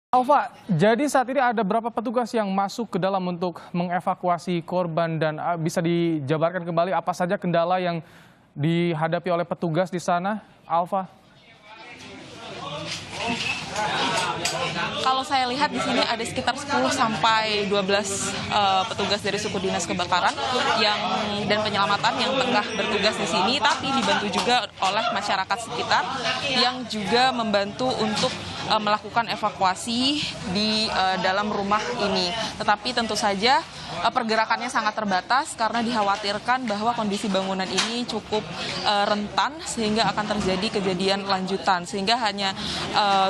Alfa, jadi saat ini ada berapa petugas yang masuk ke dalam untuk mengevakuasi korban dan bisa dijabarkan kembali apa saja kendala yang dihadapi oleh petugas di sana, Alfa? Kalau saya lihat di sini ada sekitar 10 sampai 12 petugas dari suku dinas kebakaran dan penyelamatan yang tengah bertugas di sini, tapi dibantu juga oleh masyarakat sekitar yang juga membantu untuk melakukan evakuasi di dalam rumah ini. Tetapi tentu saja pergerakannya sangat terbatas karena dikhawatirkan bahwa kondisi bangunan ini cukup rentan sehingga akan terjadi kejadian lanjutan, sehingga hanya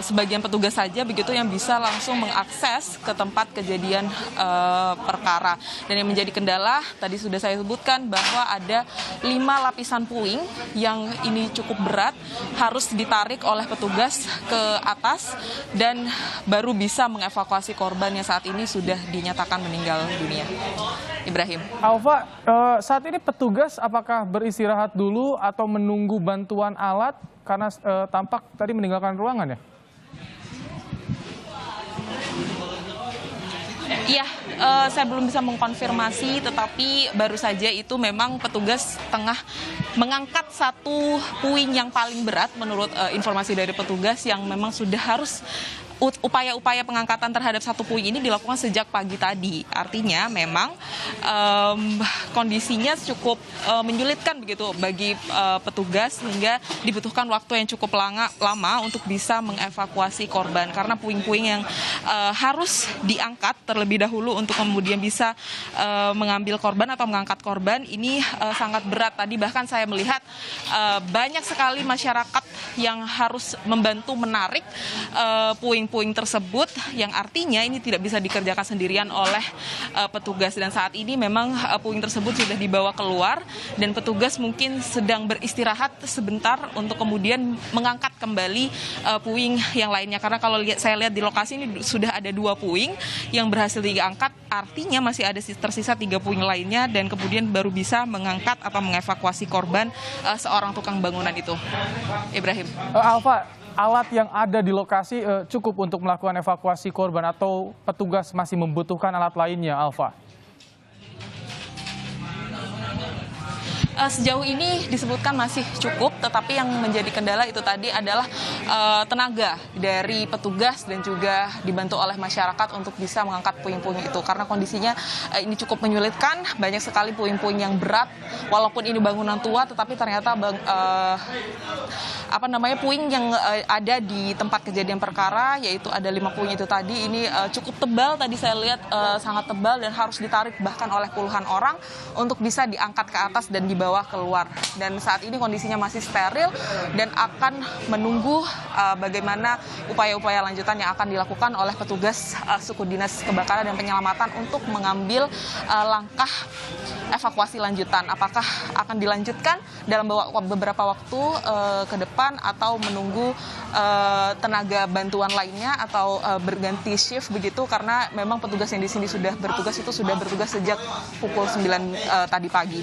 sebagian petugas saja begitu yang bisa langsung mengakses ke tempat kejadian perkara. Dan yang menjadi kendala tadi sudah saya sebutkan bahwa ada 5 lapisan puing yang ini cukup berat, harus ditarik oleh petugas ke atas dan baru bisa mengevakuasi korban yang saat ini sudah dinyatakan meninggal dunia. Ibrahim. Alfa, saat ini petugas apakah beristirahat dulu atau menunggu bantuan alat karena tampak tadi meninggalkan ruangan ya? Iya, saya belum bisa mengkonfirmasi, tetapi baru saja itu memang petugas tengah mengangkat satu puing yang paling berat menurut informasi dari petugas yang memang sudah harus upaya-upaya pengangkatan terhadap satu puing ini dilakukan sejak pagi tadi. Artinya memang kondisinya cukup menyulitkan begitu bagi petugas sehingga dibutuhkan waktu yang cukup lama untuk bisa mengevakuasi korban karena puing-puing yang harus diangkat terlebih dahulu untuk kemudian bisa mengambil korban atau mengangkat korban ini sangat berat. Tadi bahkan saya melihat banyak sekali masyarakat yang harus membantu menarik puing-puing tersebut yang artinya ini tidak bisa dikerjakan sendirian oleh petugas, dan saat ini memang puing tersebut sudah dibawa keluar dan petugas mungkin sedang beristirahat sebentar untuk kemudian mengangkat kembali puing yang lainnya, karena kalau saya lihat di lokasi ini sudah ada 2 puing yang berhasil diangkat, artinya masih ada tersisa 3 puing lainnya dan kemudian baru bisa mengangkat atau mengevakuasi korban seorang tukang bangunan itu. Ibrahim. Alfa, alat yang ada di lokasi cukup untuk melakukan evakuasi korban atau petugas masih membutuhkan alat lainnya, Alfa? Sejauh ini disebutkan masih cukup, tetapi yang menjadi kendala itu tadi adalah tenaga dari petugas dan juga dibantu oleh masyarakat untuk bisa mengangkat puing-puing itu. Karena kondisinya ini cukup menyulitkan, banyak sekali puing-puing yang berat, walaupun ini bangunan tua, tetapi ternyata puing yang ada di tempat kejadian perkara, yaitu ada 5 puing itu tadi, ini cukup tebal, tadi saya lihat sangat tebal dan harus ditarik bahkan oleh puluhan orang untuk bisa diangkat ke atas dan dibawa keluar. Dan saat ini kondisinya masih steril dan akan menunggu bagaimana upaya-upaya lanjutan yang akan dilakukan oleh petugas suku dinas kebakaran dan penyelamatan untuk mengambil langkah evakuasi lanjutan. Apakah akan dilanjutkan dalam beberapa waktu ke depan atau menunggu tenaga bantuan lainnya atau berganti shift begitu, karena memang petugas yang di sini sudah bertugas sejak pukul 9 tadi pagi.